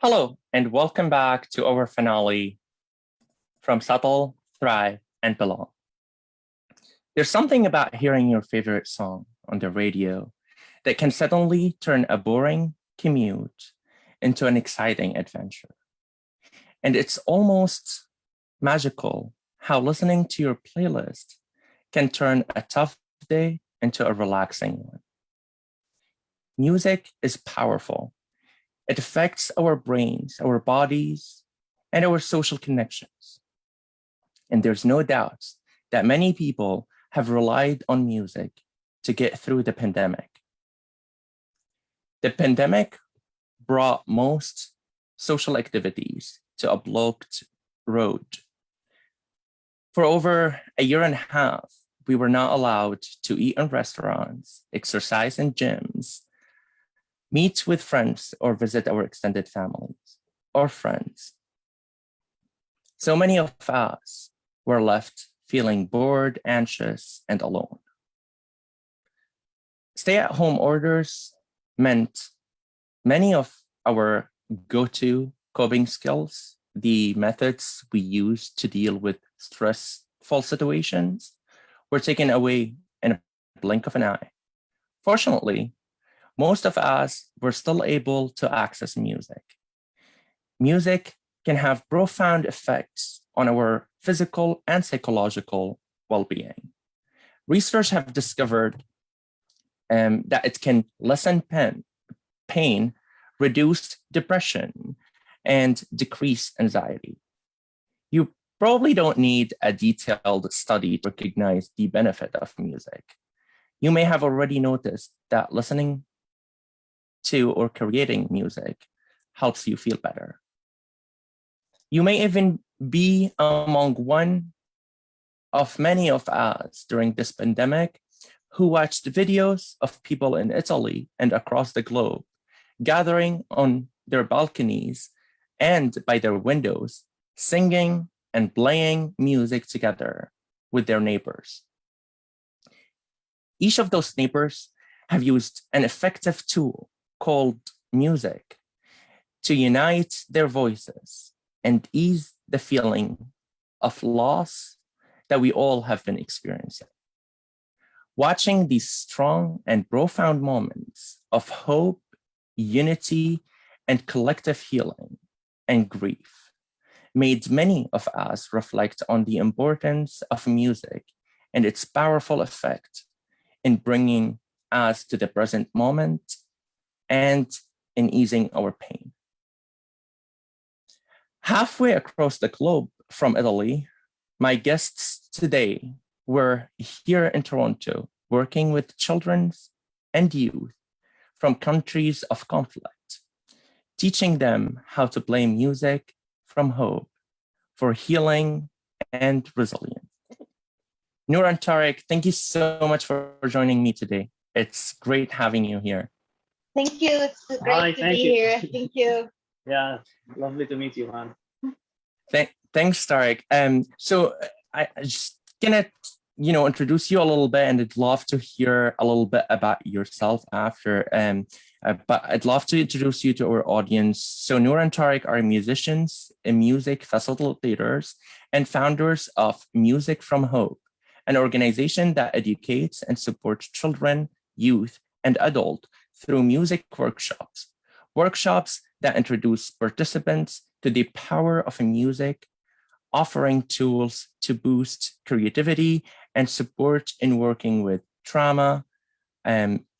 Hello, and welcome back to our finale, From Subtle, Thrive, and Belong. There's something about hearing your favorite song on the radio that can suddenly turn a boring commute into an exciting adventure. And it's almost magical how listening to your playlist can turn a tough day into a relaxing one. Music is powerful. It affects our brains, our bodies, and our social connections. And there's no doubt that many people have relied on music to get through the pandemic. The pandemic brought most social activities to a blocked road. For over a year and a half, we were not allowed to eat in restaurants, exercise in gyms, meet with friends, or visit our extended families or friends. So many of us were left feeling bored, anxious, and alone. Stay-at-home orders meant many of our go-to coping skills, the methods we use to deal with stressful situations, were taken away in a blink of an eye. Fortunately, most of us were still able to access music. Music can have profound effects on our physical and psychological well-being. Research have discovered that it can lessen pain, reduce depression, and decrease anxiety. You probably don't need a detailed study to recognize the benefit of music. You may have already noticed that listening to or creating music helps you feel better. You may even be among one of many of us during this pandemic who watched videos of people in Italy and across the globe gathering on their balconies and by their windows, singing and playing music together with their neighbors. Each of those neighbors have used an effective tool called music to unite their voices and ease the feeling of loss that we all have been experiencing. Watching these strong and profound moments of hope, unity, and collective healing and grief made many of us reflect on the importance of music and its powerful effect in bringing us to the present moment and in easing our pain. Halfway across the globe from Italy, my guests today were here in Toronto, working with children and youth from countries of conflict, teaching them how to play music from hope for healing and resilience. Nour and Tarek, thank you so much for joining me today. It's great having you here. Thank you. It's great to be here. Thank you. Yeah, lovely to meet you, man. Thanks, Tarek. So I just gonna, introduce you a little bit, and I'd love to hear a little bit about yourself after. But I'd love to introduce you to our audience. So Nour and Tarek are musicians and music facilitators and founders of Music from Hope, an organization that educates and supports children, youth, and adults through music workshops that introduce participants to the power of music, offering tools to boost creativity and support in working with trauma,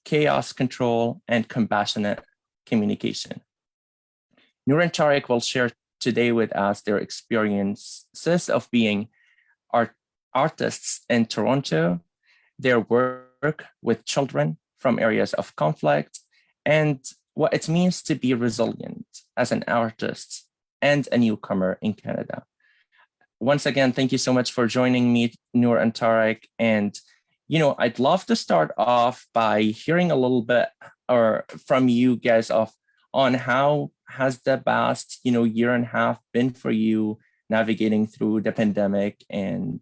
chaos control, and compassionate communication. Nour and Tarek will share today with us their experiences of being artists in Toronto, their work with children from areas of conflict, and what it means to be resilient as an artist and a newcomer in Canada. Once again, thank you so much for joining me, Nour and Tarek. And, I'd love to start off by hearing a little bit from you guys on how has the past, year and a half been for you navigating through the pandemic, and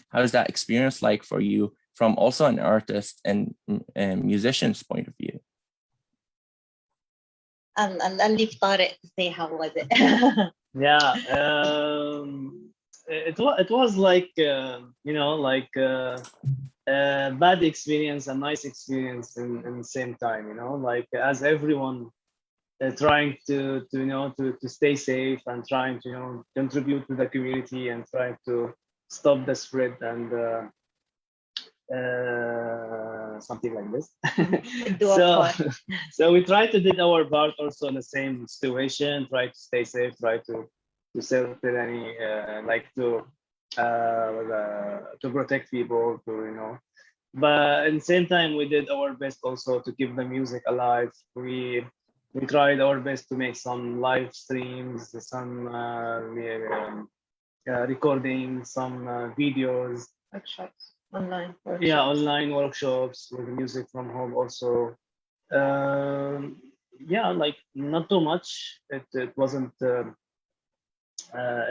how is that experience like for you from also an artist and musician's point of view? I'll leave Tarek to say how was it. Yeah, it was like a bad experience, a nice experience in the same time. Like as everyone trying to stay safe and trying to contribute to the community and trying to stop the spread and something like this. So we try to do our part also in the same situation, try to stay safe, try to serve any to protect people, but at the same time we did our best also to keep the music alive. We tried our best to make some live streams, some recording, some videos, Workshops. Online workshops. Yeah, online workshops with music from home also. Yeah, like not too much. It wasn't.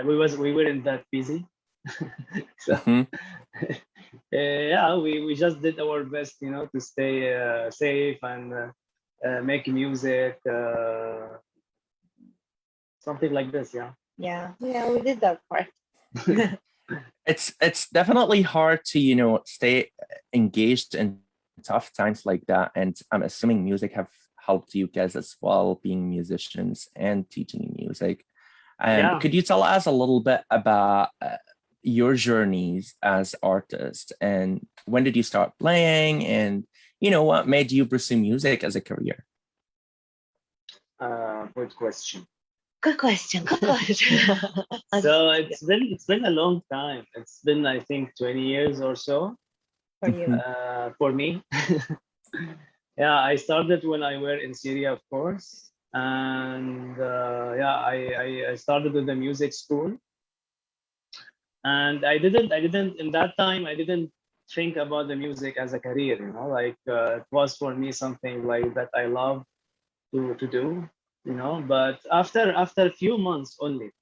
We weren't that busy. So yeah, we just did our best, to stay safe and make music, something like this. Yeah, we did that part. It's definitely hard to stay engaged in tough times like that, and I'm assuming music have helped you guys as well, being musicians and teaching music. Could you tell us a little bit about your journeys as artists, and when did you start playing, and what made you pursue music as a career? Good question. Good question. So it's been a long time. It's been, I think, 20 years or so. For you. For me. Yeah, I started when I were in Syria, of course. And I started with the music school. And I didn't in that time, I didn't think about the music as a career, it was for me something like that I love to do. But after a few months only,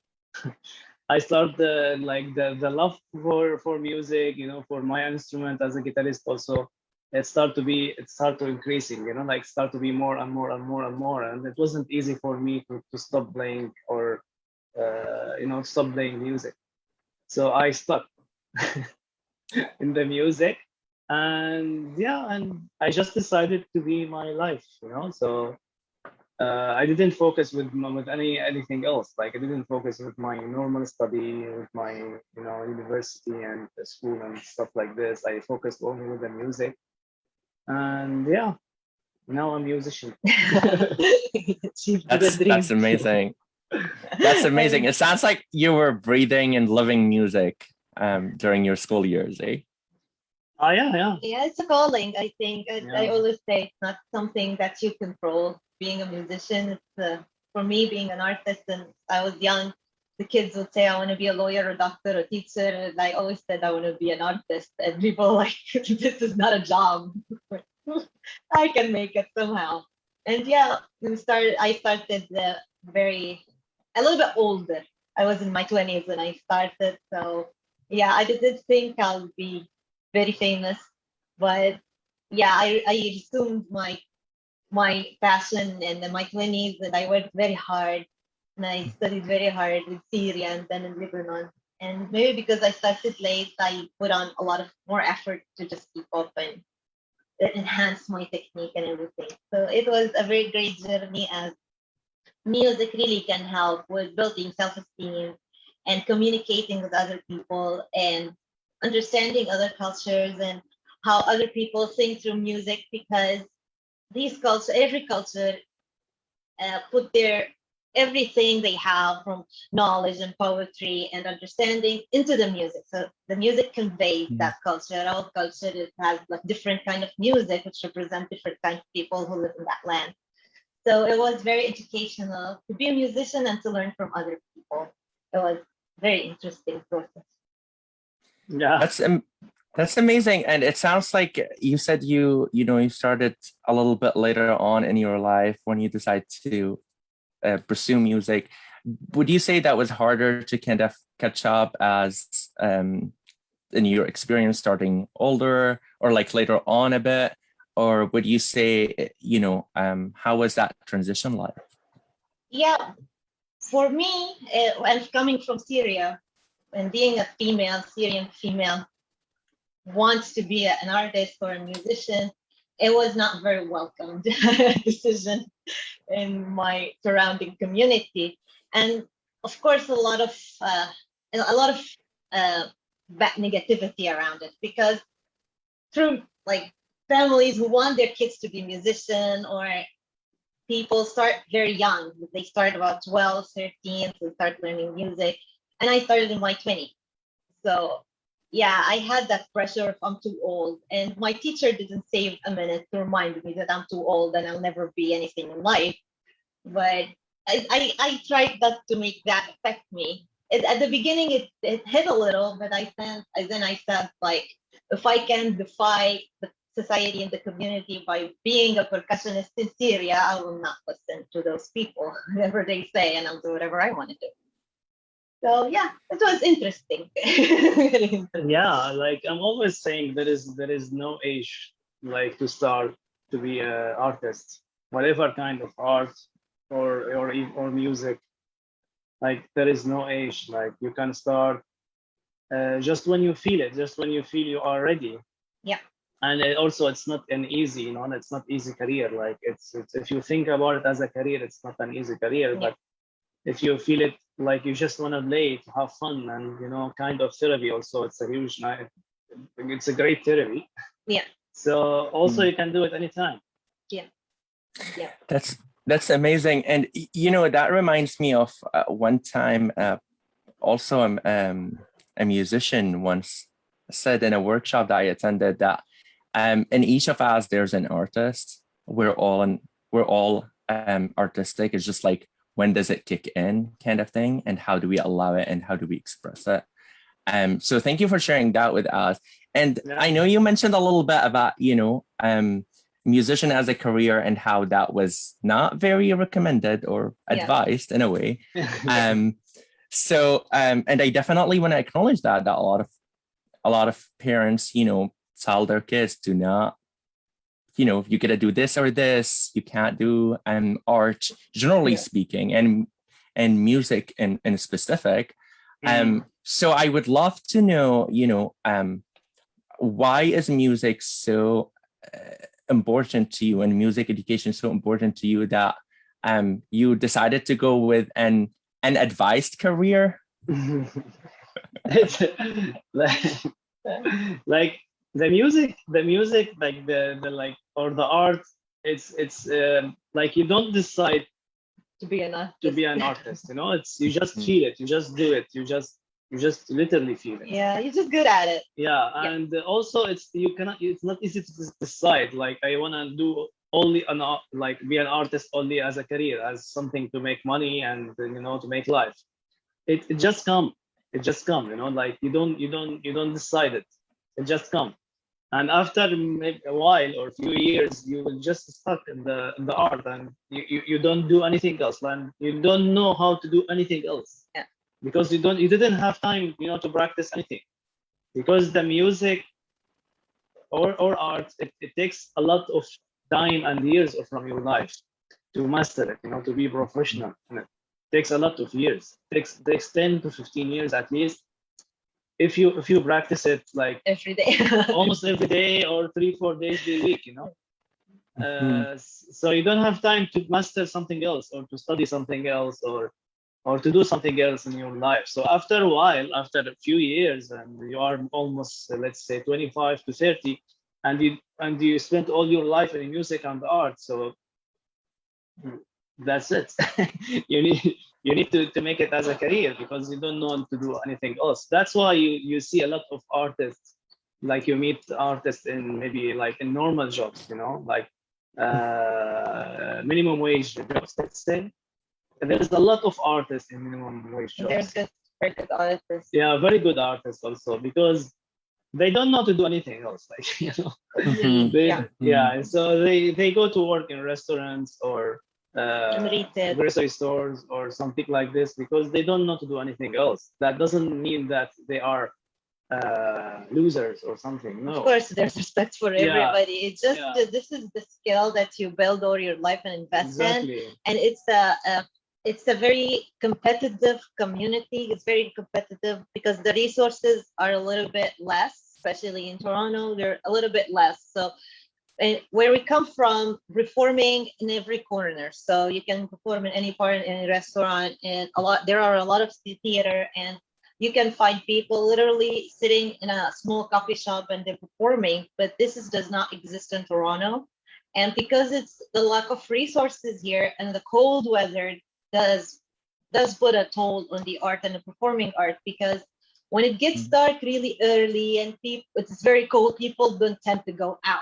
I started the love for music, for my instrument as a guitarist also. It started to increasing, start to be more and more and more and more, and it wasn't easy for me to stop playing or stop playing music. So I stuck in the music, and I just decided to be my life, so. I didn't focus with anything else. Like I didn't focus with my normal study, with my university and school and stuff like this. I focused only with the music, and now I'm a musician. That's amazing. That's amazing. It sounds like you were breathing and living music during your school years, eh? Oh, yeah. Yeah, it's a calling, I think. I Yeah. always say it's not something that you control. Being a musician, it's for me, being an artist, and I was young, the kids would say, I want to be a lawyer, a doctor, a teacher. And I always said I want to be an artist. And people like, this is not a job. I can make it somehow. And yeah, I started a little bit older. I was in my 20s when I started. So yeah, I didn't think I'll be very famous, but yeah, I assumed my passion in my 20s, and I worked very hard, and I studied very hard with Syria and then in Lebanon. And maybe because I started late, I put on a lot of more effort to just keep up and enhance my technique and everything. So it was a very great journey, as music really can help with building self-esteem and communicating with other people and understanding other cultures and how other people think through music, because every culture put their everything they have from knowledge and poetry and understanding into the music. So the music conveys that culture. Our culture, it has like different kind of music which represent different kinds of people who live in that land. So it was very educational to be a musician and to learn from other people. It was very interesting process. Yeah. That's amazing. And it sounds like you said you started a little bit later on in your life when you decided to pursue music. Would you say that was harder to kind of catch up as in your experience starting older or like later on a bit? Or would you say, how was that transition like? Yeah, for me, and coming from Syria and being a female, Syrian female, wants to be an artist or a musician, it was not very welcomed decision in my surrounding community. And of course, a lot of bad negativity around it, because through like families who want their kids to be musician, or people start very young. They start about 12, 13, so start learning music. And I started in my 20s. So yeah, I had that pressure if I'm too old. And my teacher didn't save a minute to remind me that I'm too old and I'll never be anything in life. But I tried not to make that affect me. At the beginning, it hit a little, but then I said, like, if I can defy the society and the community by being a percussionist in Syria, I will not listen to those people, whatever they say, and I'll do whatever I want to do. So yeah, it was interesting. Yeah, like I'm always saying, there is no age like to start to be an artist, whatever kind of art or music. Like there is no age. Like you can start just when you feel it, just when you feel you are ready. Yeah. And also, it's not an easy, it's not easy career. Like it's if you think about it as a career, it's not an easy career. Yeah. But if you feel it like you just want to play to have fun and kind of therapy, also it's a huge, it's a great therapy. Yeah. So also you can do it anytime. Yeah. Yeah. That's amazing. And that reminds me of one time also a musician once said in a workshop that I attended that in each of us there's an artist. We're all artistic. It's just like, when does it kick in kind of thing, and how do we allow it and how do we express it? So thank you for sharing that with us. And yeah. I know you mentioned a little bit about musician as a career and how that was not very recommended or advised in a way. So and I definitely want to acknowledge that a lot of parents tell their kids, do not, you gotta do this or this, you can't do art, generally speaking, and music in specific. So I would love to know, why is music so important to you, and music education so important to you, that you decided to go with an advised career? like the music, like the like, or the art, it's like you don't decide to be an artist. to be an artist. You know, it's you just feel it, you just do it, you just literally feel it. Yeah, you're just good at it. Yeah, Yeah. and also it's not easy to decide. Like I wanna do only like be an artist only as a career, as something to make money and to make life. It just come. It just come. Like you don't decide it. It just come. And after maybe a while or a few years, you will just stuck in the art, and you don't do anything else, and you don't know how to do anything else. Yeah. Because you didn't have time, to practice anything. Because the music or art, it takes a lot of time and years from your life to master it, to be professional in it. Takes a lot of years. Takes 10 to 15 years at least. If you practice it like Every day. almost every day or 3-4 days a week, so you don't have time to master something else or to study something else or to do something else in your life. So after a while, after a few years, and you are almost let's say 25 to 30, and you spent all your life in music and art, so that's it. you need to make it as a career, because you don't know to do anything else. That's why you see a lot of artists, like you meet artists in maybe like in normal jobs, like minimum wage jobs, let's say. And there's a lot of artists in minimum wage jobs. There's very good artists. Yeah, very good artists also, because they don't know to do anything else. Like and so they go to work in restaurants or grocery stores or something like this, because they don't know to do anything else. That doesn't mean that they are losers or something. No. Of course, there's respect for everybody. It's just this is the skill that you build all your life and invest in, and it's a very competitive community. It's very competitive because the resources are a little bit less, especially in Toronto. They're a little bit less. So where we come from, performing in every corner. So you can perform in any part, in any restaurant, and there are a lot of theater, and you can find people literally sitting in a small coffee shop and they're performing, but does not exist in Toronto. And because it's the lack of resources here and the cold weather does put a toll on the art and the performing art, because when it gets dark really early and it's very cold, people don't tend to go out.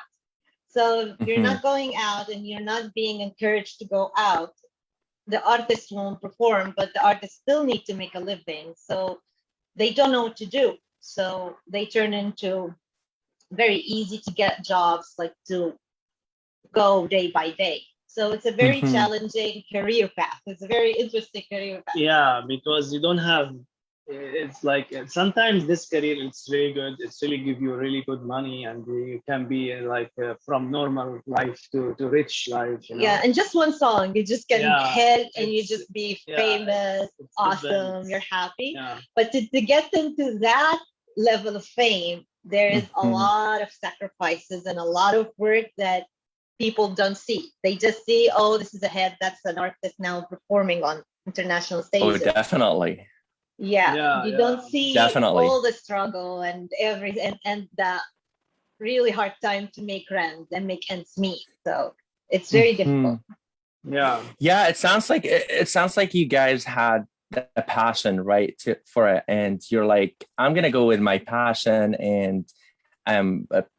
So if you're not going out and you're not being encouraged to go out, the artists won't perform, but the artists still need to make a living. So they don't know what to do. So they turn into very easy to get jobs, like to go day by day. So it's a very challenging career path. It's a very interesting career path. Yeah, because you don't have, it's like sometimes this career, it's really good. It's really give you really good money, and you can be like from normal life to rich life. Yeah, and just one song, you just get hit and you just be famous, awesome, you're happy. Yeah. But to get into that level of fame, there is a lot of sacrifices and a lot of work that people don't see. They just see, oh, this is a hit, that's an artist now performing on international stages. Oh, definitely. Yeah, you don't see all the struggle and and the really hard time to make rent and make ends meet. So it's very difficult. Yeah, it sounds like you guys had a passion, right, for it, and you're like, I'm gonna go with my passion. And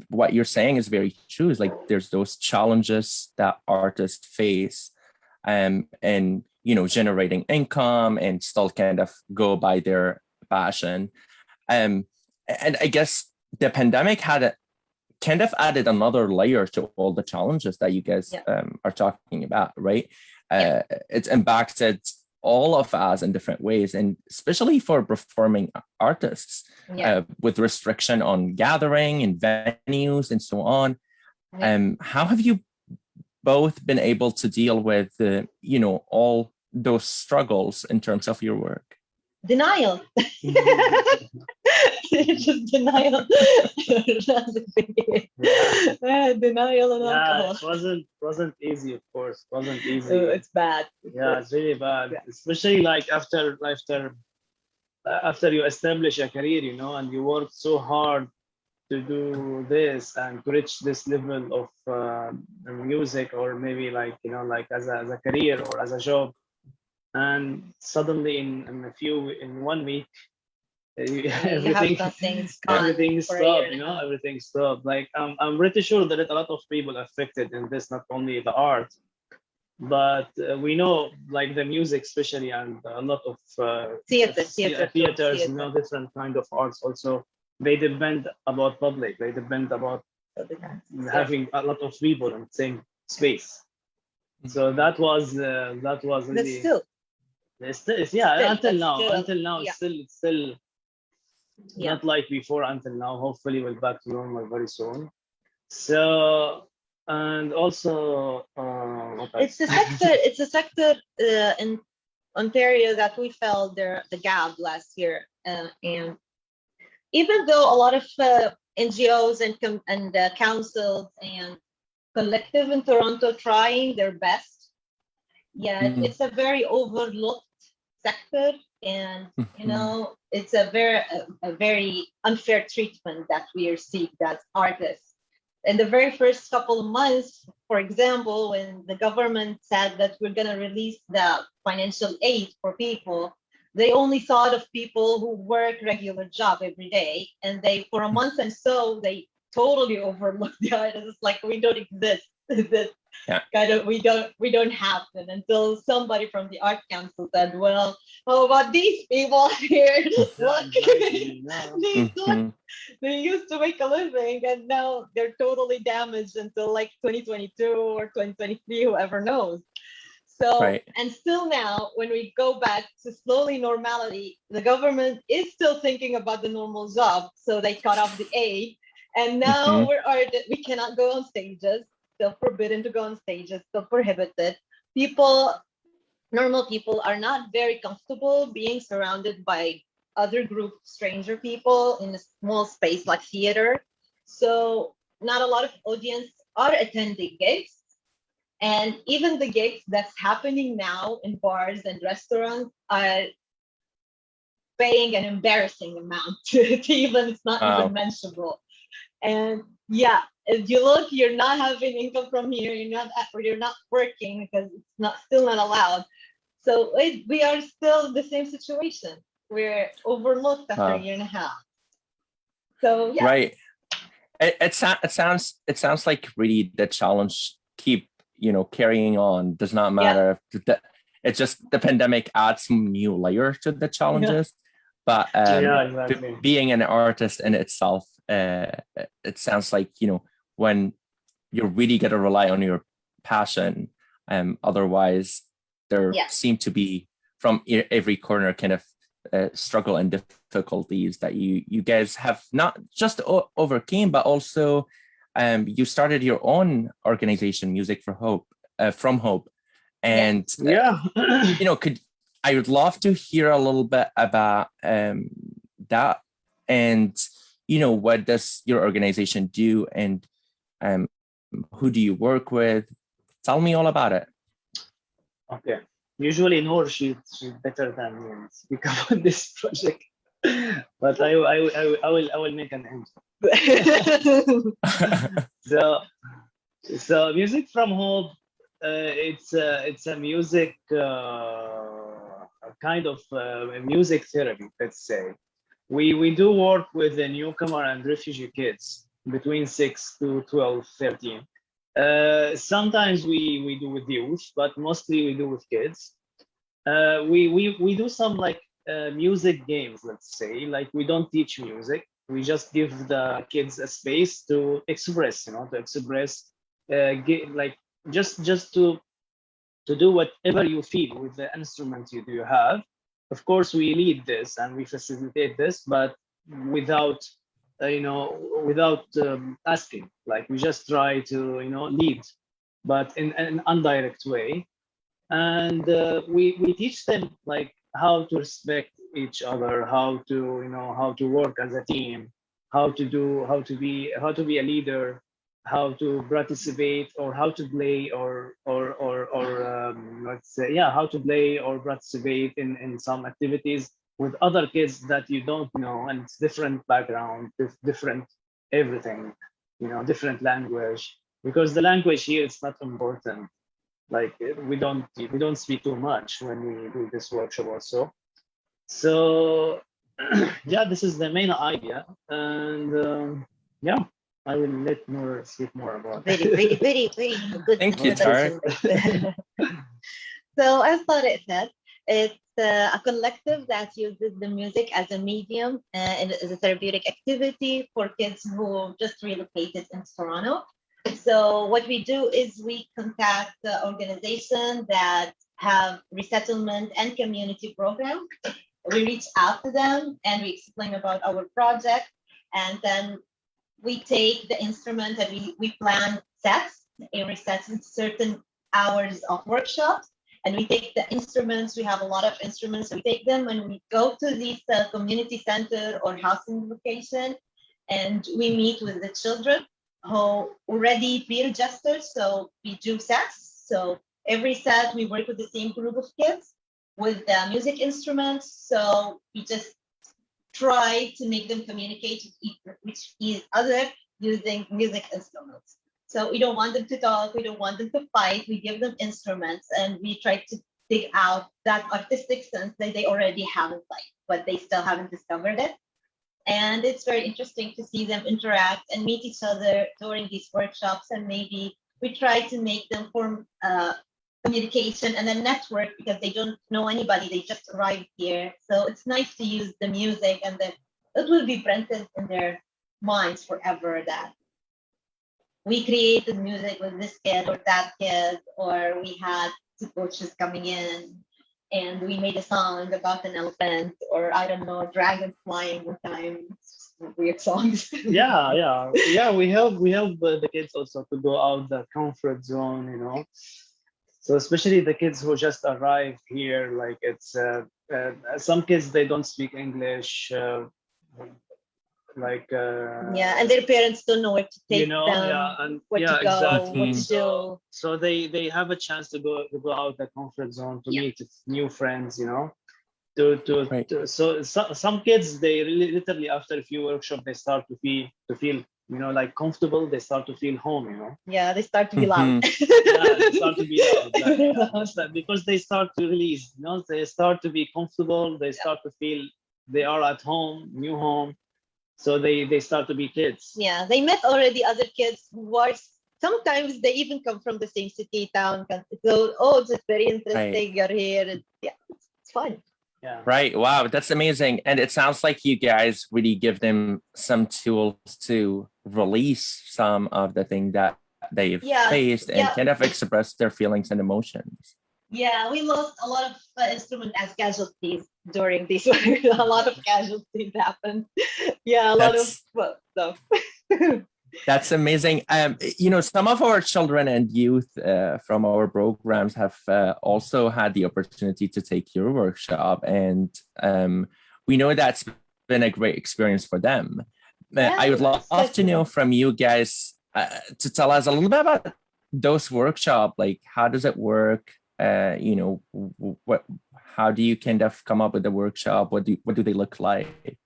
what you're saying is very true. Is like there's those challenges that artists face, and generating income and still kind of go by their passion. And I guess the pandemic kind of added another layer to all the challenges that you guys are talking about, right? It's impacted all of us in different ways, and especially for performing artists, with restriction on gathering and venues and so on. How have you both been able to deal with all those struggles in terms of your work? Denial. Just denial. Denial and alcohol. It wasn't easy, of course. It wasn't easy. It's bad. Yeah, it's really bad. Especially like after you establish a career, and you work so hard to do this and to reach this level of music, or maybe like like as a career or as a job, and suddenly in 1 week, You have everything nothing. It's gone everything for a year stopped. and a half. Everything stopped. Like I'm pretty sure that a lot of people affected in this, not only the art, but we know like the music especially, and a lot of theaters, different kind of arts also, they depend about public, they depend about having a lot of people in the same space. So that was really Still, until now yeah. it's still Yeah. not like before. Until now, hopefully we'll back to normal very soon. So, and also what else? It's a sector in Ontario that we felt the gap last year, and even though a lot of NGOs and councils and collective in Toronto trying their best, yet it's a very overlooked sector, and it's a very unfair treatment that we received as artists. In the very first couple of months, for example, when the government said that we're going to release the financial aid for people, they only thought of people who work regular job every day, and they for a month and so they totally overlooked the artists, like we don't exist. Kind of we don't happen until somebody from the art council said, well, how about these people here? Look, they used to make a living and now they're totally damaged until like 2022 or 2023, whoever knows. So and still now when we go back to slowly normality, the government is still thinking about the normal job, so they cut off the aid, and now we cannot go on stages, still forbidden to go on stages, still prohibited. Normal people are not very comfortable being surrounded by other group stranger people in a small space like theater. So not a lot of audience are attending gigs. And even the gigs that's happening now in bars and restaurants are paying an embarrassing amount to even, it's not even mentionable. And yeah, if you look, you're not having income from here. You're not working because it's still not allowed. So we are still in the same situation. We're overlooked after a year and a half. So yeah. Right. It sounds like really the challenge keep carrying on. Does not matter. It's just the pandemic adds some new layer to the challenges. But Exactly. being an artist in itself, it sounds like when you really got to rely on your passion. Otherwise, there seem to be from every corner kind of struggle and difficulties that you guys have not just overcame, but also you started your own organization, Music for Hope, from Hope, and I would love to hear a little bit about that, and what does your organization do, and who do you work with? Tell me all about it. Okay. Usually Nour, she's better than me and speak about this project, but I will make an end. So Music from Hope, it's a music kind of music therapy, let's say. We do work with the newcomer and refugee kids between 6 to 12, 13. Sometimes we do with youth, but mostly we do with kids. We do some like music games, let's say. Like we don't teach music. We just give the kids a space to express, to express, like just to do whatever you feel with the instrument you have. Of course, we lead this and we facilitate this, but without without asking. Like we just try to lead, but in an indirect way. And we teach them like how to respect each other, how to work as a team, how to be a leader, how to participate, or how to play, or let's say how to play or participate in some activities with other kids that you don't know, and it's different background, different everything, different language, because the language here is not important. like we don't speak too much when we do this workshop also. So yeah, this is the main idea, and yeah, I will let Nour speak more about Very, it. very, very, very good Thank you, introduction. So as Tarek said, it's a collective that uses the music as a medium and as a therapeutic activity for kids who just relocated in Toronto. So what we do is we contact the organization that have resettlement and community programs. We reach out to them and we explain about our project, and then we take the instrument and we plan sets, every set in certain hours of workshops. And we take the instruments, we have a lot of instruments, we take them and we go to this community center or housing location, and we meet with the children who already pre-registered. So we do sets. So every set we work with the same group of kids with the music instruments. So we just try to make them communicate with each other using music instruments. So we don't want them to talk, we don't want them to fight, we give them instruments and we try to dig out that artistic sense that they already have in life, but they still haven't discovered it. And it's very interesting to see them interact and meet each other during these workshops. And maybe we try to make them form communication and a network because they don't know anybody. They just arrived here. So it's nice to use the music and then it will be printed in their minds forever that we created music with this kid or that kid, or we had two coaches coming in and we made a song about an elephant, or I don't know, dragon flying one time. Weird songs. Yeah. We help the kids also to go out the comfort zone. So especially the kids who just arrived here, like it's some kids they don't speak English, like yeah, and their parents don't know where to take them, yeah, and where yeah, to go, exactly. what to So, do. so they have a chance to go out the comfort zone to Yeah. meet new friends. Right. So some kids they really literally after a few workshops they start to feel like comfortable. They start to feel home. Yeah, they start to be loud. Yeah, they start to be loud, because they start to release. They start to be comfortable. They start to feel they are at home, new home. So they start to be kids. Yeah, they met already other kids who are sometimes they even come from the same city, town. So, oh, it's very interesting. You're here. Yeah, it's fun. Yeah. Right. Wow, that's amazing. And it sounds like you guys really give them some tools to release some of the thing that they've faced and kind of express their feelings and emotions. Yeah, we lost a lot of instruments as casualties during this. A lot of casualties happened. Yeah, a lot of stuff. That's amazing. Some of our children and youth from our programs have also had the opportunity to take your workshop, and we know that's been a great experience for them. I would love to know from you guys to tell us a little bit about those workshops. Like, how does it work? How do you kind of come up with the workshop? What do they look like?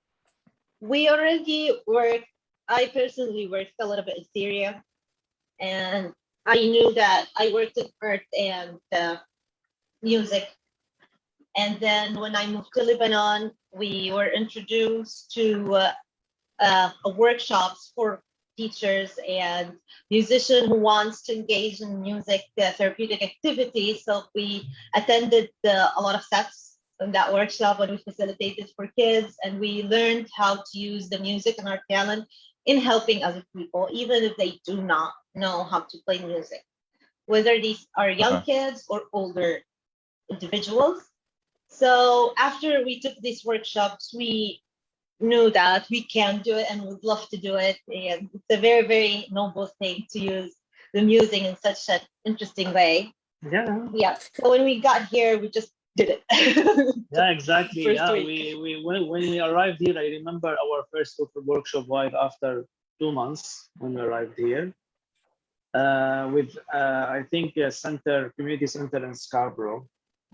We already worked. I personally worked a little bit in Syria, and I knew that I worked in art and music. And then when I moved to Lebanon, we were introduced to workshops for teachers and musicians who wants to engage in music therapeutic activities. So we attended a lot of sets in that workshop and we facilitated for kids, and we learned how to use the music and our talent in helping other people, even if they do not know how to play music, whether these are young kids or older individuals. So after we took these workshops, we knew that we can do it and would love to do it. And it's a very, very noble thing to use the music in such an interesting way. Yeah. So when we got here, we just did it. Yeah, exactly. When we arrived here, I remember our first workshop right after 2 months when we arrived here. With I think a community center in Scarborough.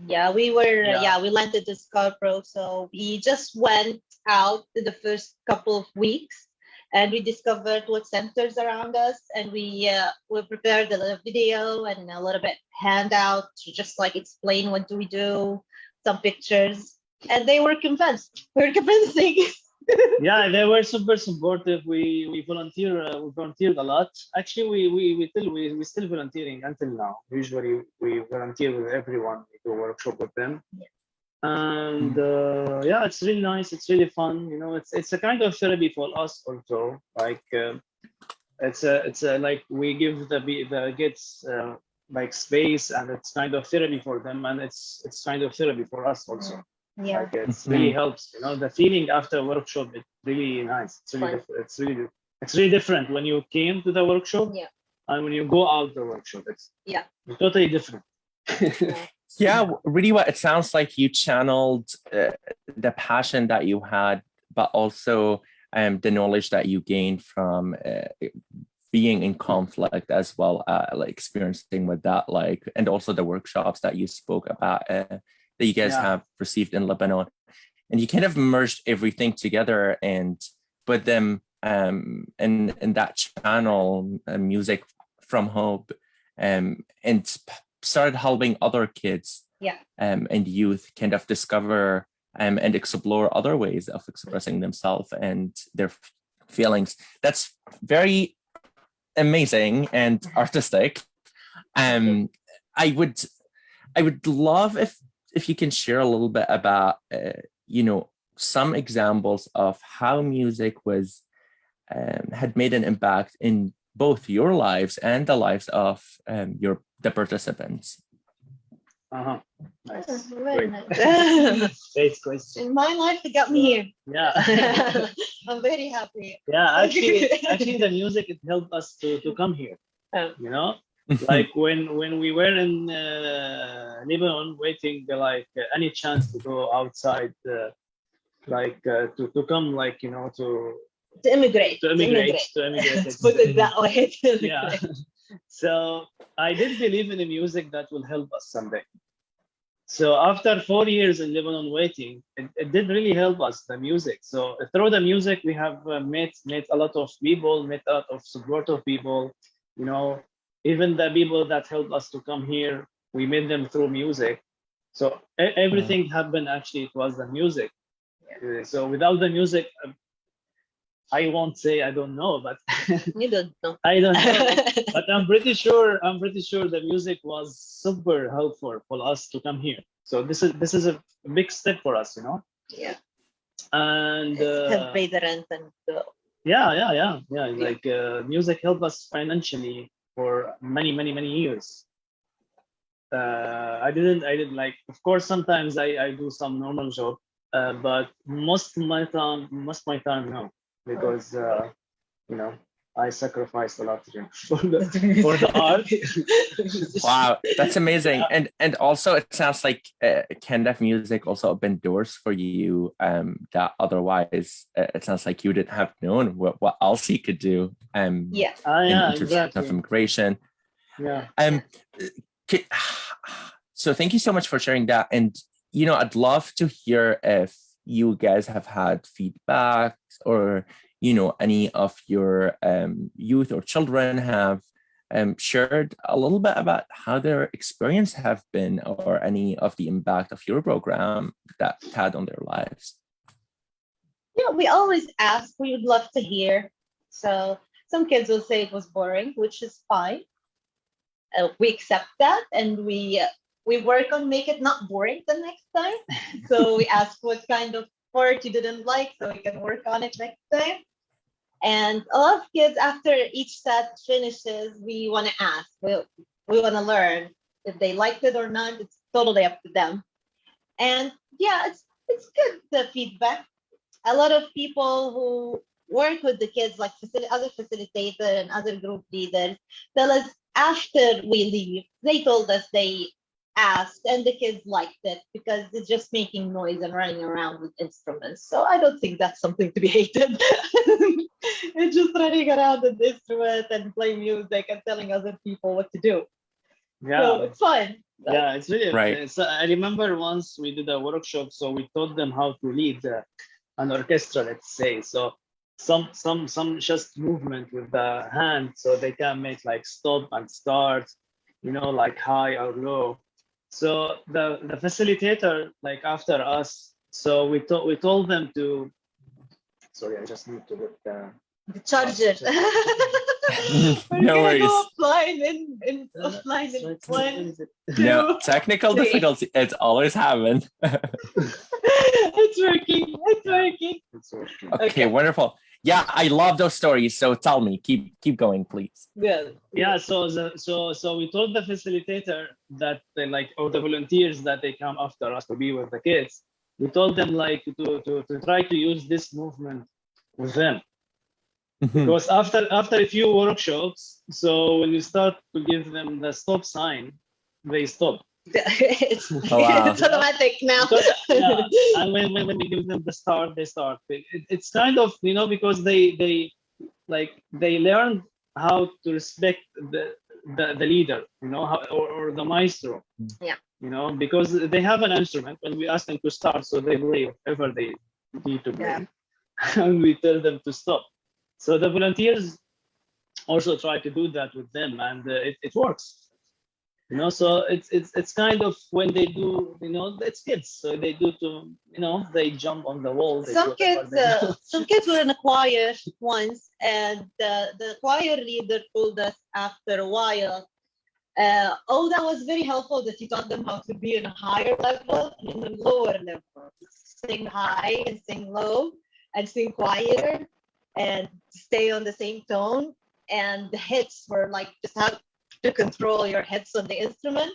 Yeah, we were. We landed in Scarborough, so we just went out the first couple of weeks, and we discovered what centers around us, and we prepared a little video and a little bit handout to just like explain what do we do, some pictures, and they were convinced. We were convincing. Yeah, they were super supportive. We volunteered a lot. Actually, we still volunteering until now. Usually we volunteer with everyone. We do a workshop with them. Yeah. And yeah, it's really nice. It's really fun. You know, it's a kind of therapy for us also. Like it's a like we give the kids like space, and it's kind of therapy for them, and it's kind of therapy for us also. Yeah. Like it's really helps. You know, the feeling after a workshop, it's really nice. It's really it's really different when you came to the workshop. Yeah. And when you go out the workshop, it's totally different. Yeah, really what it sounds like you channeled the passion that you had, but also the knowledge that you gained from being in conflict as well, like experiencing with that, like, and also the workshops that you spoke about that you guys have received in Lebanon. And you kind of merged everything together and put them in that channel, music from hope, and started helping other kids and youth kind of discover and explore other ways of expressing themselves and their feelings. That's very amazing and artistic. I would love if you can share a little bit about you know, some examples of how music was had made an impact in both your lives and the lives of the participants. Nice. Very Great. nice. Great question. In my life, it got me here. Yeah. I'm very happy. Yeah, actually the music, it helped us to come here. You know, like when we were in Lebanon waiting like any chance to go outside, like to come, like, you know, to immigrate. Let's put it that way. Yeah. So I did believe in the music that will help us someday. So after 4 years in Lebanon waiting, it did really help us, the music. So through the music, we have met a lot of people, met a lot of supportive people. You know, even the people that helped us to come here, we met them through music. So everything happened, actually, it was the music. So without the music, I won't say I don't know, but You don't know. I don't know. But I'm pretty sure the music was super helpful for us to come here. So this is a big step for us, you know. Yeah. And have paid the rent and yeah. Like music helped us financially for many years. I didn't like, of course, sometimes I do some normal job, but most of my time no, because you know, I sacrificed a lot for the art. Wow, that's amazing. And also it sounds like kind of music also opened doors for you that otherwise it sounds like you didn't have known what else you could do in terms exactly. of immigration. So thank you so much for sharing that. And you know, I'd love to hear if you guys have had feedback, or you know, any of your youth or children have shared a little bit about how their experience have been, or any of the impact of your program that had on their lives. Yeah, we always ask. We would love to hear. So some kids will say it was boring, which is fine. We accept that, and we work on make it not boring the next time. So we ask what kind of part you didn't like, so we can work on it next time. And a lot of kids, after each set finishes, we want to ask. We want to learn if they liked it or not. It's totally up to them. And yeah, it's good, the feedback. A lot of people who work with the kids, like other facilitators and other group leaders, tell us after we leave, they told us they asked and the kids liked it because it's just making noise and running around with instruments. So I don't think that's something to be hated. It's just running around with instrument and playing music and telling other people what to do. Yeah, so it's fun. Yeah, it's really right. So I remember once we did a workshop, so we taught them how to lead an orchestra, let's say. So some just movement with the hand, so they can make like stop and start, like high or low. So the facilitator, like after us, so we told them to. Sorry, I just need to get the charger. We're No gonna worries. go offline in offline in one, No, 2, technical 3. difficulty. It's always happen. It's working. It's working. It's working. Okay, wonderful. Yeah, I love those stories. So tell me, keep going, please. Yeah. So we told the facilitator that or the volunteers that they come after us to be with the kids. We told them like to try to use this movement with them. Because after a few workshops, so when you start to give them the stop sign, they stop. It's, wow. it's automatic now. Yeah, and when we give them the start, they start. It's kind of because they learn how to respect the leader, or the maestro. Yeah. Because they have an instrument, and we ask them to start, so they play whatever they need to play, and we tell them to stop. So the volunteers also try to do that with them, and it works. So it's kind of when they do, it's kids, so they do they jump on the wall. Some kids were in a choir once, and the choir leader told us after a while, that was very helpful that you taught them how to be in a higher level and in a lower level. Sing high and sing low and sing quieter and stay on the same tone. And the hits were like just how to control your hits on the instrument.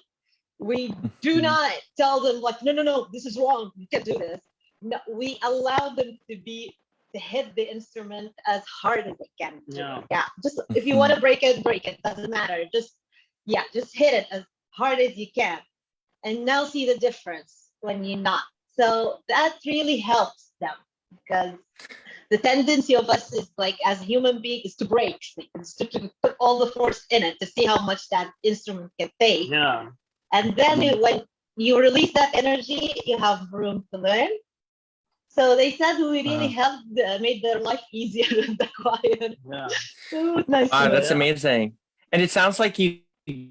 We do not tell them like, no, this is wrong. You can't do this. No, we allow them to hit the instrument as hard as they can. Yeah. Just if you want to break it, doesn't matter. Just hit it as hard as you can. And now see the difference when you're not. So that really helps them, because the tendency of us is like, as human beings, is to break things, to put all the force in it to see how much that instrument can take. Yeah. And then when you release that energy, you have room to learn. So they said we really helped, made their life easier in the choir. Yeah. So it was nice. Wow, that's amazing. And it sounds like you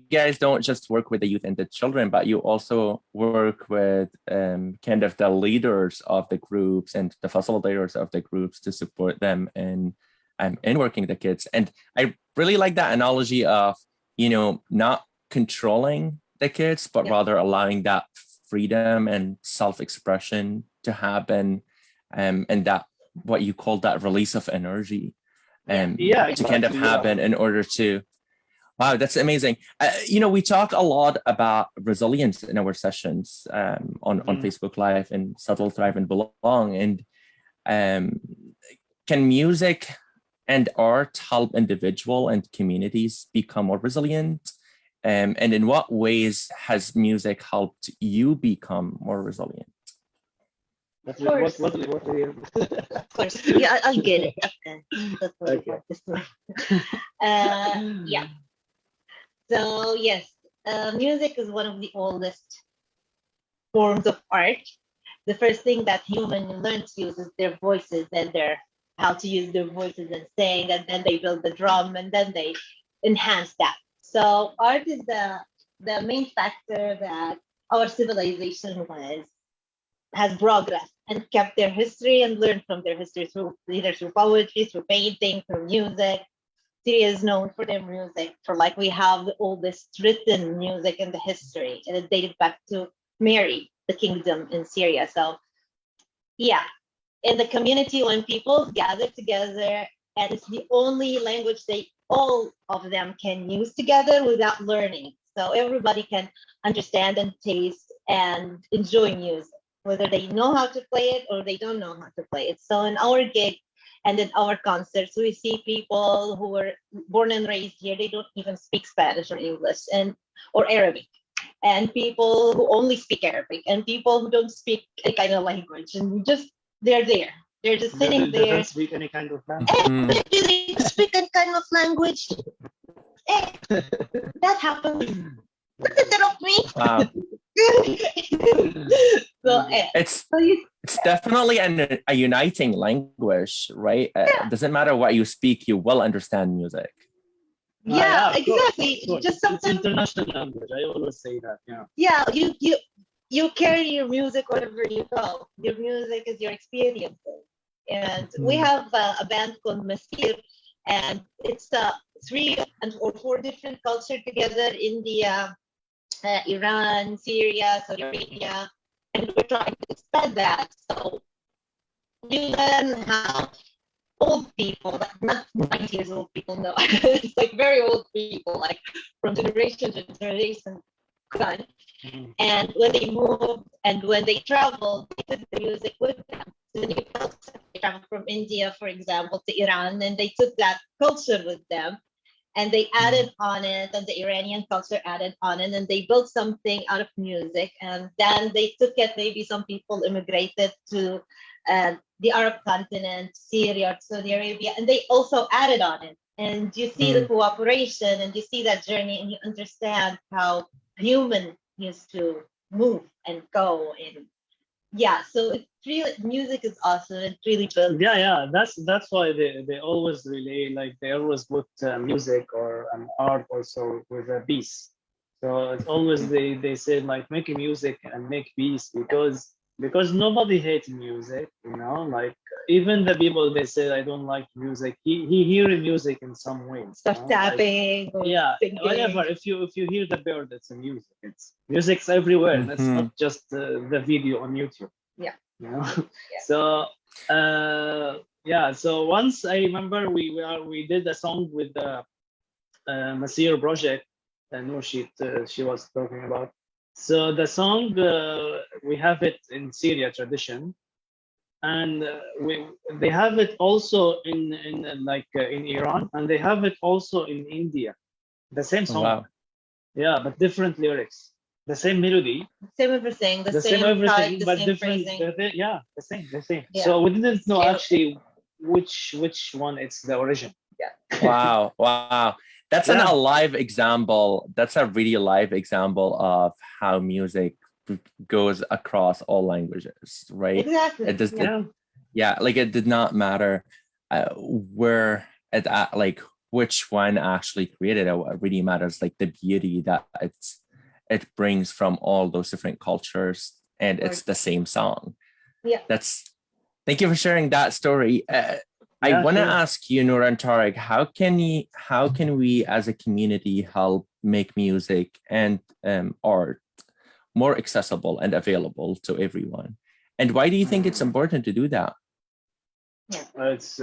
guys don't just work with the youth and the children, but you also work with kind of the leaders of the groups and the facilitators of the groups to support them in working the kids. And I really like that analogy of, not controlling the kids, but rather allowing that freedom and self-expression to happen, and that what you call that release of energy to kind of happen in order to. Wow, that's amazing. We talk a lot about resilience in our sessions on Facebook Live and Subtle, Thrive, and Belong. And can music and art help individual and communities become more resilient? And in what ways has music helped you become more resilient? Of course. What Of course. Yeah, I'll get it. Okay. Yeah. So yes, music is one of the oldest forms of art. The first thing that humans learn to use is their voices and how to use their voices and sing, and then they build the drum, and then they enhance that. So art is the main factor that our civilization has progressed and kept their history and learned from their history either through poetry, through painting, through music. Syria is known for their music, we have the oldest written music in the history, and it dated back to Mary, the kingdom in Syria. So yeah, in the community, when people gather together, and it's the only language all of them can use together without learning. So everybody can understand and taste and enjoy music, whether they know how to play it or they don't know how to play it. So in our gig and in our concerts, we see people who were born and raised here, they don't even speak Spanish or English or Arabic, and people who only speak Arabic, and people who don't speak any kind of language, and they're there. They're just sitting there. They don't speak any kind of language. They speak any kind of language. That happens. Don't interrupt me. Wow. So It's definitely a uniting language, right? Yeah. Doesn't matter what you speak, you will understand music. Yeah, of course, exactly. of course. Just It's sometimes, international language. I always say that. Yeah. yeah, you carry your music wherever you go. Your music is your experiences. And we have a band called Masir, and it's three and or four different cultures together: India, Iran, Syria, Saudi Arabia, and we're trying to expand that. So you learn how old people, like not 90 years old people, no, it's like very old people, like from generation to generation. Gone. And when they moved and when they traveled, they took the music with them. So when you they traveled from India, for example, to Iran, and they took that culture with them and they added on it, and the Iranian culture added on it, and they built something out of music. And then they took it, maybe some people immigrated to the Arab continent, Syria, Saudi Arabia, and they also added on it. And you see the cooperation and you see that journey and you understand how human used to move and go. And yeah, so it's really, music is awesome. It really builds. Yeah. That's why they always relay, like they always put music or an art also with a piece. So it's always they say like make music and make peace, because nobody hates music, you know. Like even the people they say I don't like music, he hear music in some ways. Stuff tapping. Like, yeah, singing. whatever. If you hear the bird, it's a music. It's music's everywhere. And it's not just the video on YouTube. Yeah. You know. Yeah. So yeah. So once I remember we did a song with the Masir project. Nour she was talking about. So the song we have it in Syria tradition, and they have it also in Iran, and they have it also in India. The same song. Wow. Yeah, but different lyrics. The same melody. Same everything. The same everything, type, the but same different. phrasing. Yeah, the same. Yeah. So we didn't know actually which one it's the origin. Yeah. Wow. That's an alive example. That's a really live example of how music goes across all languages, right? Exactly. It just like it did not matter where it like which one actually created it. What really matters, like the beauty that it brings from all those different cultures, and it's the same song. Yeah. Thank you for sharing that story. I want to ask you, Nour and Tarek, how can we as a community help make music and art more accessible and available to everyone? And why do you think it's important to do that? Yeah. It's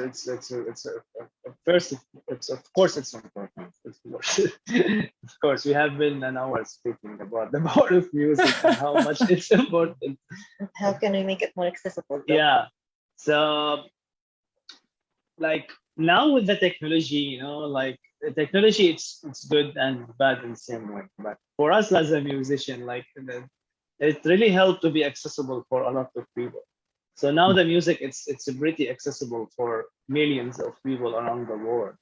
first, it's of course it's important. Of course, we have been an hour speaking about the power of music and how much it's important. How can we make it more accessible? Though? Yeah. So like now with the technology, you know, like the technology, it's good and bad in the same way. But for us as a musician, like it really helped to be accessible for a lot of people. So now the music, it's pretty accessible for millions of people around the world.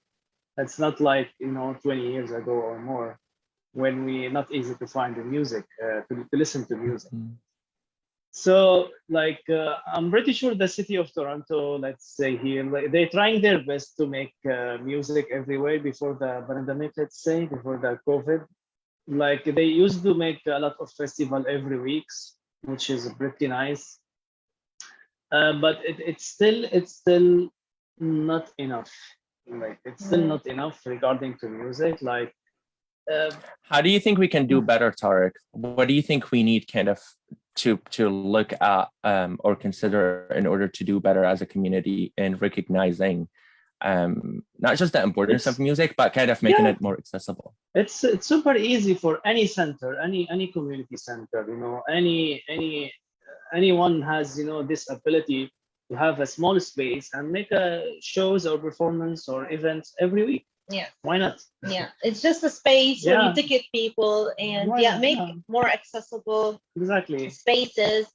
It's not like 20 years ago or more, when we not easy to find the music to listen to music. So like I'm pretty sure the city of Toronto, let's say here, like, they're trying their best to make music everywhere before the pandemic, let's say, before the COVID. Like they used to make a lot of festival every weeks, which is pretty nice. But it's still not enough. Like it's still not enough regarding to music. Like how do you think we can do better, Tarek? What do you think we need kind of to look at or consider in order to do better as a community in recognizing not just the importance of music, but kind of making it more accessible? It's super easy for any center, any community center, anyone has this ability to have a small space and make a shows or performance or events every week. Yeah. Why not? Yeah. It's just a space where you ticket people and make more accessible spaces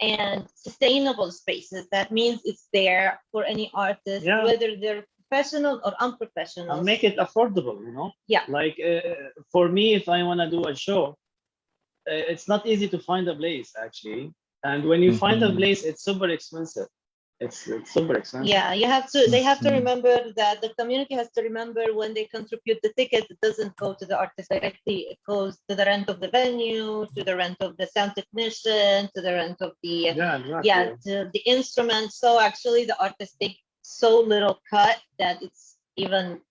and sustainable spaces. That means it's there for any artist, whether they're professional or unprofessional. And make it affordable, Yeah. Like for me, if I want to do a show, it's not easy to find a place actually. And when you find a Mhm. place, it's super expensive. It's super expensive. Yeah, you have to. They have to Mhm. remember that the community has to remember when they contribute the ticket, it doesn't go to the artist directly. It goes to the rent of the venue, to the rent of the sound technician, to the rent of the Yeah, exactly. yeah, to the instrument. So actually, the artists take so little cut that it's even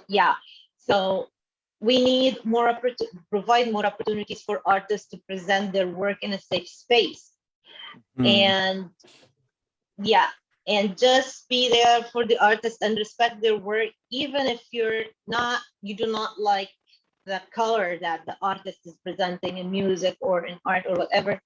yeah. So we need more provide more opportunities for artists to present their work in a safe space. Mhm. And yeah, and just be there for the artist and respect their work, even if you do not like the color that the artist is presenting in music or in art or whatever.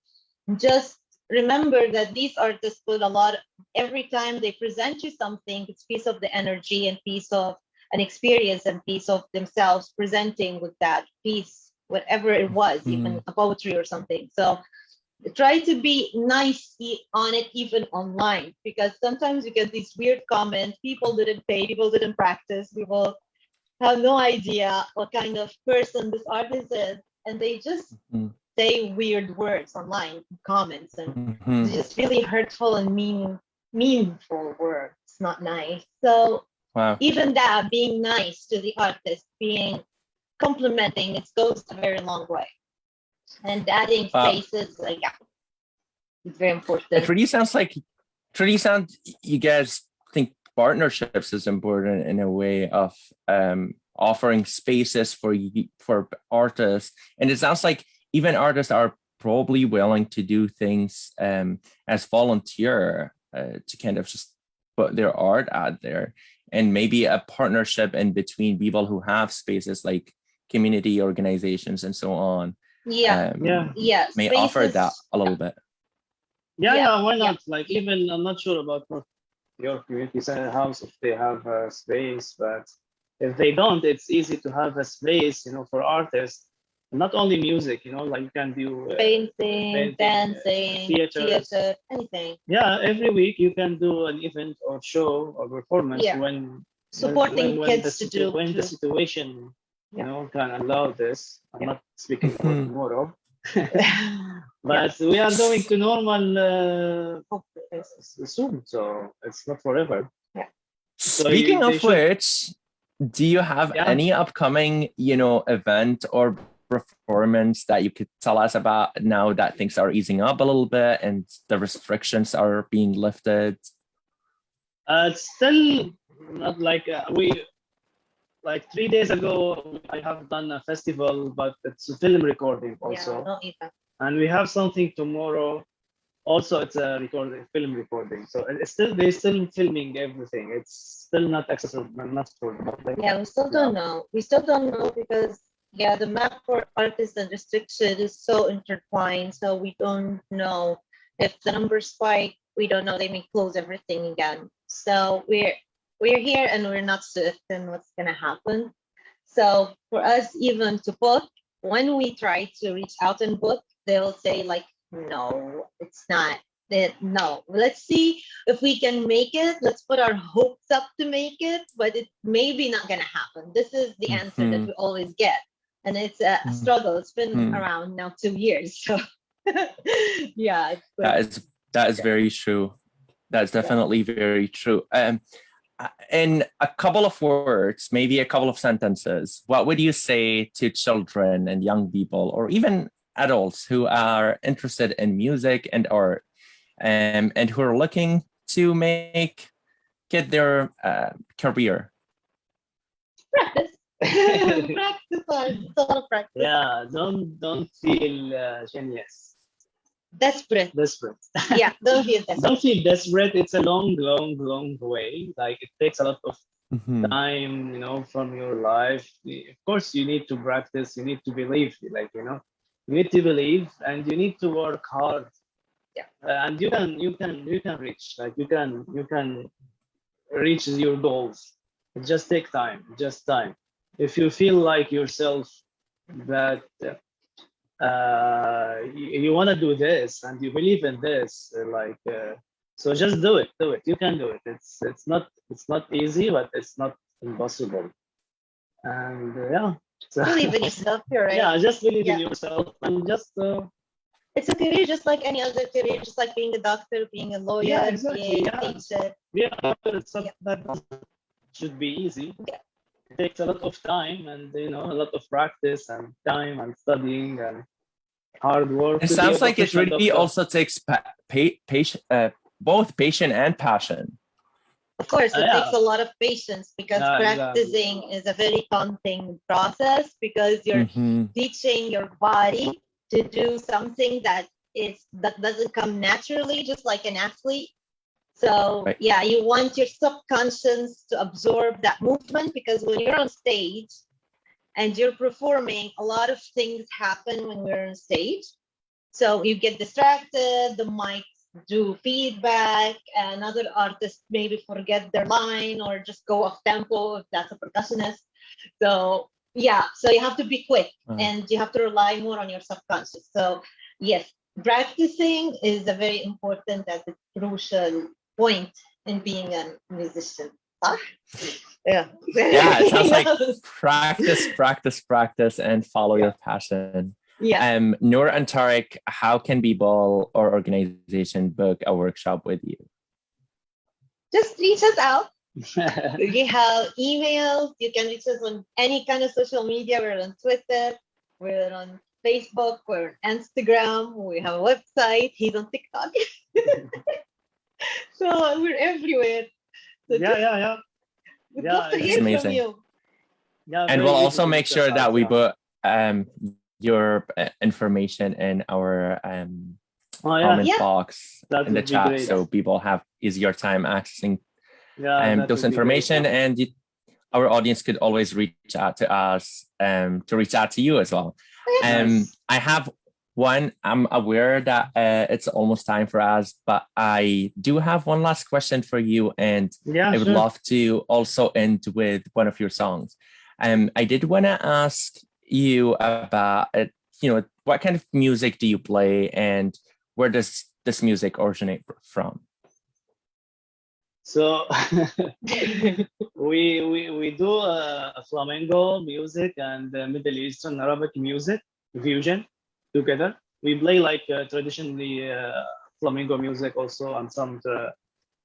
Just remember that these artists put a lot every time they present you something, it's piece of the energy and piece of an experience and piece of themselves presenting with that piece, whatever it was, even Mhm. a poetry or something. So try to be nice on it, even online, because sometimes you get these weird comments. People didn't pay, people didn't practice, people have no idea what kind of person this artist is, and they just Mhm. say weird words online comments, and it's Mhm. just really hurtful and meaningful words. Not nice. So Wow. even that, being nice to the artist, being complimenting, it goes a very long way. And adding Wow. spaces, like yeah, it's very It important. really sounds like you guys think partnerships is important in a way of offering spaces for artists, and it sounds like even artists are probably willing to do things as volunteer to kind of just put their art out there, and maybe a partnership in between people who have spaces like community organizations and so on Yeah, Yeah. yeah, may offer that spaces. a little bit. Yeah, Yeah, yeah, why yeah. not? Like, even I'm not sure about your community center house if they have a space, but if they don't, it's easy to have a space, for artists. Not only music, like you can do Painting, painting, dancing, theaters. theater, anything. Yeah, every week you can do an event or show or performance Yeah, when supporting kids to do when the too. situation Yeah. can allow this. I'm Yeah. not speaking about Mhm. tomorrow. Yeah. But we are going to normal Hopefully. soon, so it's not forever. Yeah. So Speaking they of should, which, do you have yeah. any upcoming, event or performance that you could tell us about now that things are easing up a little bit and the restrictions are being lifted? It's still not like we like 3 days ago. I have done a festival, but it's a film recording Yeah, also, not even. and we have something tomorrow. Also, it's a film recording. So they're still filming everything. It's still not accessible, not for the public. Yeah, we still don't know. We still don't know because yeah, the map for artists and restriction is so intertwined. So we don't know if the numbers spike. We don't know. They may close everything again. So we're here and we're not certain what's gonna happen. So for us, even to book, when we try to reach out and book, they'll say like, no, it's not. No, let's see if we can make it. Let's put our hopes up to make it, but it maybe not gonna happen. This is the answer that we always get, and it's a struggle. It's been around now 2 years, so yeah, it's That is very true. That's definitely very true. In a couple of words, maybe a couple of sentences, what would you say to children and young people, or even adults who are interested in music and art, and who are looking to get their career? practice. Practice hard. It's a lot of practice. Yeah, don't feel genius. Desperate. Yeah, don't feel desperate. Don't feel desperate. It's a long, long, long way. Like, it takes a lot of time, from your life. Of course, you need to practice. You need to believe. You need to believe, and you need to work hard. Yeah. And you can reach. Like, you can reach your goals. Just take time. Just time. If you feel like yourself that you want to do this and you believe in this, so just do it. You can do it. It's not easy, but it's not impossible. And yeah, so, Believe in yourself. You're right. yeah, just believe in yourself, and just It's a career just like any other career, just like being a doctor, being a lawyer, Yeah, exactly. being a Yeah. teacher. Yeah, it's not, that should be easy. Yeah. It takes a lot of time and a lot of practice and time and studying and hard work It to be a sounds like it professional really doctor. also takes both patience and passion. Of course, it Yeah. takes a lot of patience because Yeah, practicing is a very daunting process because you're Mhm. teaching your body to do something that doesn't come naturally, just like an athlete. So Right. yeah, you want your subconscious to absorb that movement because when you're on stage and you're performing, a lot of things happen when we're on stage. So you get distracted, the mics do feedback, and other artists maybe forget their line or just go off tempo if that's a percussionist. So yeah, so you have to be quick and you have to rely more on your subconscious. So yes, practicing is a very important and a crucial point in being a musician. Huh? Yeah. Yeah, it sounds like Yes. practice, and follow your passion. Yeah. Nour and Tarek, how can people or organization book a workshop with you? Just reach us out. We have emails. You can reach us on any kind of social media. We're on Twitter. We're on Facebook. We're on Instagram. We have a website. He's on TikTok. So we're everywhere. So Yeah. we'd Yeah, love to it's hear from amazing. you. Yeah, And very we'll easy also to make reach sure us that out, we yeah. put your information in our Oh yeah, comment Yeah. box that in the would be chat, great. so people have easier time accessing Yeah, that those would be great, information, yeah. and our audience could always reach out to us to reach out to you as well. Nice. I have one. I'm aware that it's almost time for us, but I do have one last question for you, and Yeah, I would sure. love to also end with one of your songs. I did want to ask you about what kind of music do you play, and where does this music originate from? So we do flamenco music and Middle Eastern Arabic music fusion together. We play like traditionally flamenco music also and some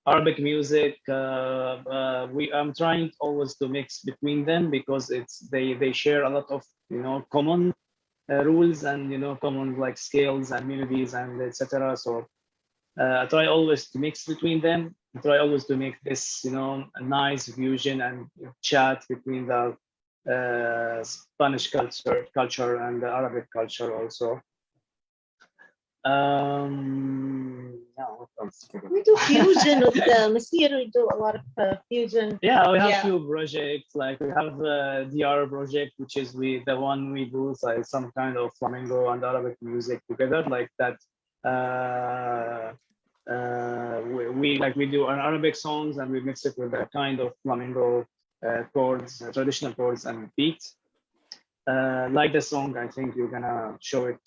Arabic music. I'm trying always to mix between them because they share a lot of common rules and common like scales and melodies and etc. So I try always to mix between them. I try always to make this, a nice fusion and chat between the Spanish culture and the Arabic culture also. Yeah, what else? We do fusion with Masir. We do a lot of fusion. Yeah, we have Yeah. few projects. Like we have the DR project, which is the one we do like some kind of flamenco and Arabic music together, like that. We do an Arabic songs and we mix it with a kind of flamenco chords, traditional chords and beats. Like the song, I think you're gonna show it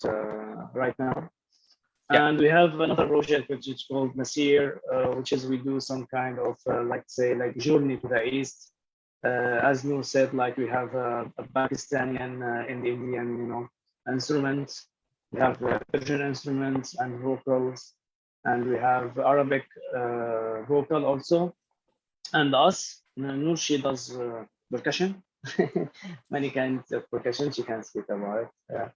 right now. Yeah. And we have another project which is called Nasir, which is we do some kind of like journey to the east. As Nour said, like we have a Pakistani and Indian, instruments. We have Persian instruments and vocals, and we have Arabic vocal also. And us, Nour, she does percussion, many kinds of percussion. She can speak about it. Yeah.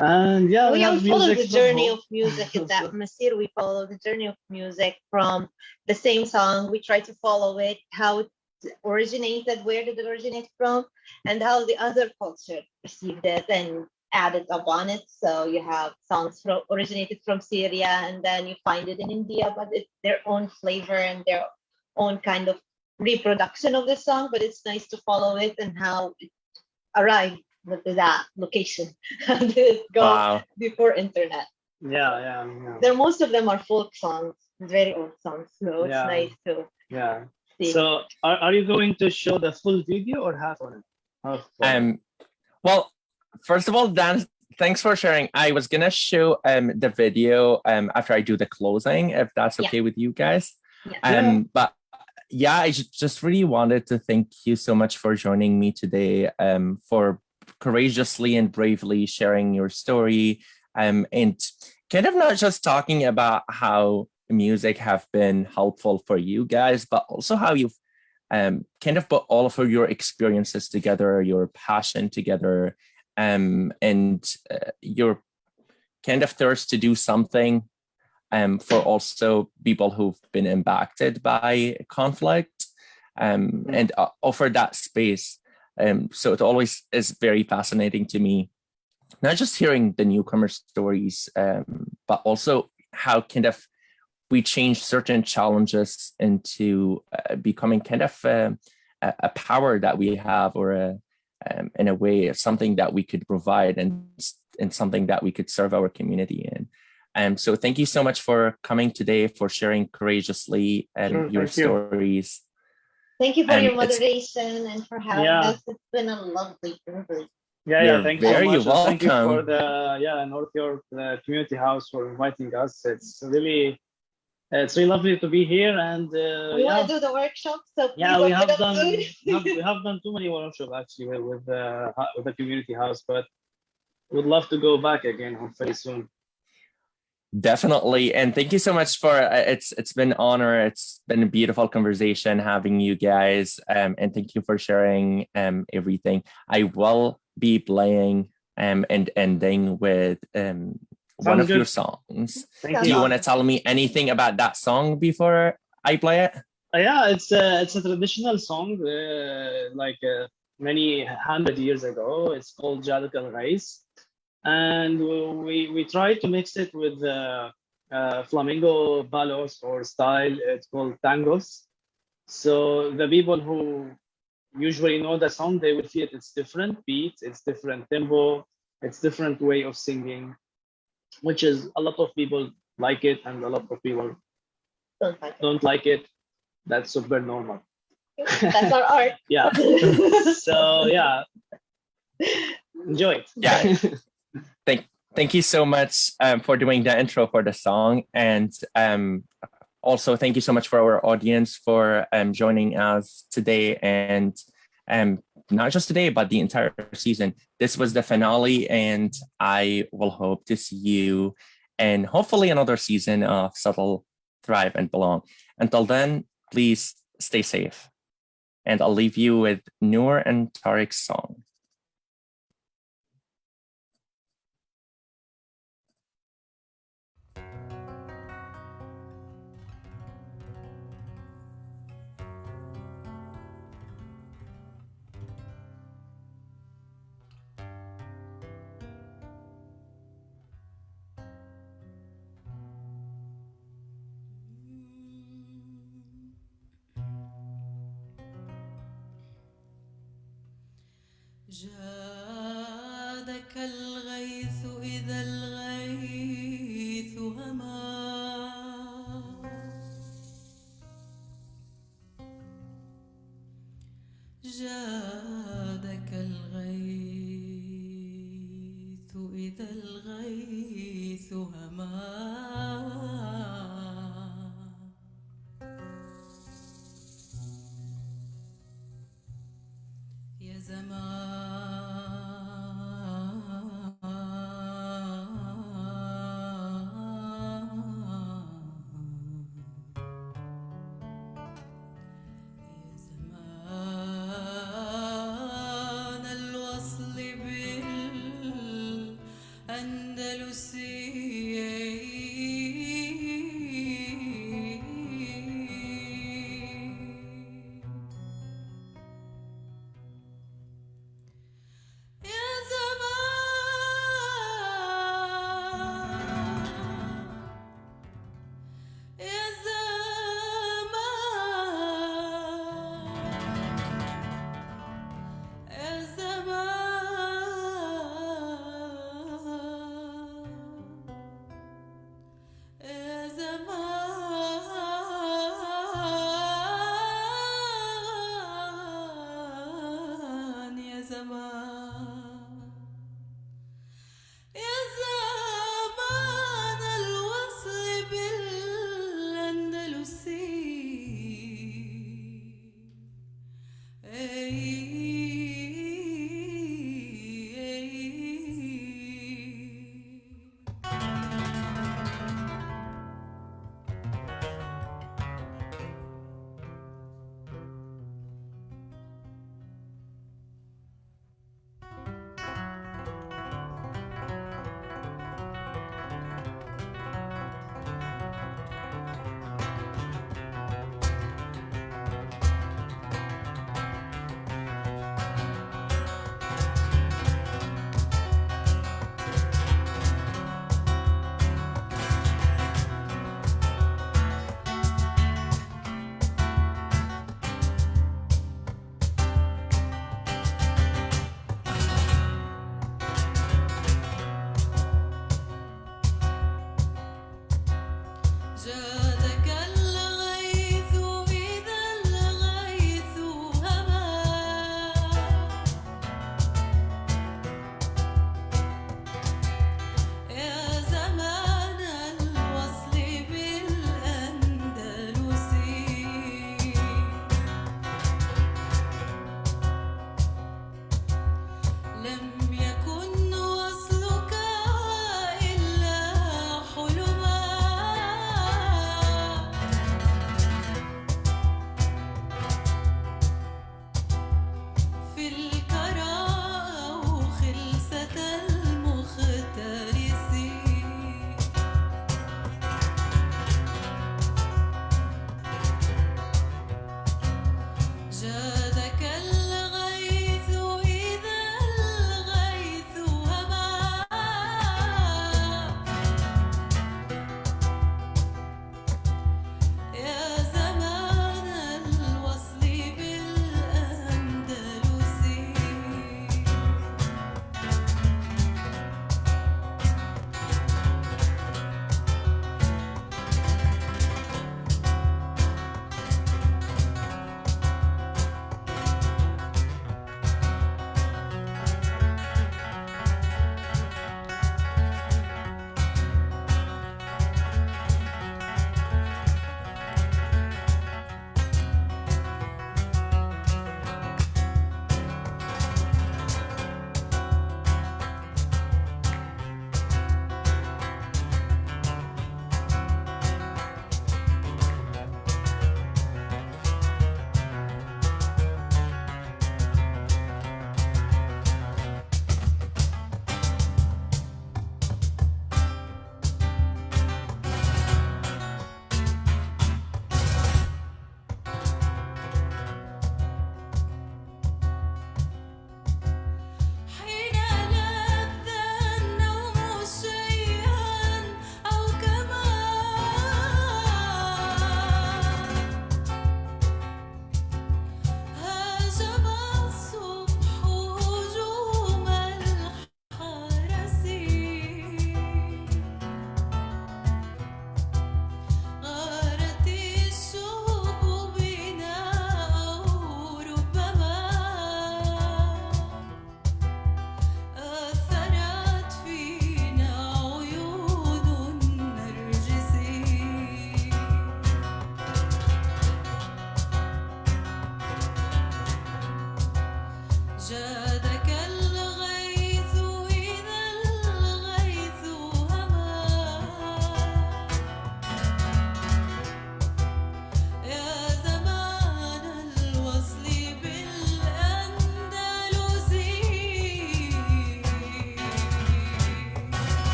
And yeah, We have follow music the journey of music in that Masir. We follow the journey of music from the same song. We try to follow it, how it originated, where did it originate from, and how the other culture received it and added upon it. So you have songs originated from Syria, and then you find it in India, but it's their own flavor and their own kind of reproduction of the song. But it's nice to follow it and how it arrived to that location and it go before internet. Yeah. Most of them are folk songs, very old songs, so it's nice to see. So are you going to show the full video or half on it? Well, first of all, Dan, thanks for sharing. I was gonna show the video after I do the closing, if that's okay with you guys. But yeah, I just really wanted to thank you so much for joining me today, for courageously and bravely sharing your story And kind of not just talking about how music have been helpful for you guys, but also how you've kind of put all of your experiences together, your passion together, and your kind of thirst to do something for also people who've been impacted by conflict, and offer that space. So it always is very fascinating to me, not just hearing the newcomer stories, but also how kind of we change certain challenges into becoming kind of a power that we have, or in a way something that we could provide, and something that we could serve our community in. So thank you so much for coming today, for sharing courageously your stories. Thank you for your moderation and for having us. It's been a lovely privilege. Yeah, thank you so much. Welcome. Thank you for the North York Community House for inviting us. It's really lovely to be here, and we want to do the workshop. So we have done too many workshops actually with the community house, but would love to go back again hopefully soon. Definitely, and thank you so much for it's been an honor. It's been a beautiful conversation having you guys, and thank you for sharing everything. I will be playing and ending with one of your songs. Do you want to tell me anything about that song before I play it? Yeah, it's a traditional song, like many 100 years ago. It's called Nour Kdn Tarek. And we try to mix it with flamenco balos or style. It's called tangos. So the people who usually know the song, they will feel it's different beat, it's different tempo, it's different way of singing, which is a lot of people like it and a lot of people don't like it. That's super normal. That's our art. Yeah. So yeah, enjoy it. Yeah. Thank you so much for doing the intro for the song, and also thank you so much for our audience for joining us today, and not just today but the entire season. This was the finale, and I will hope to see you in hopefully another season of Subtle, Thrive, and Belong. Until then, please stay safe, and I'll leave you with Nour and Tarek's song. جادك الغيث إذا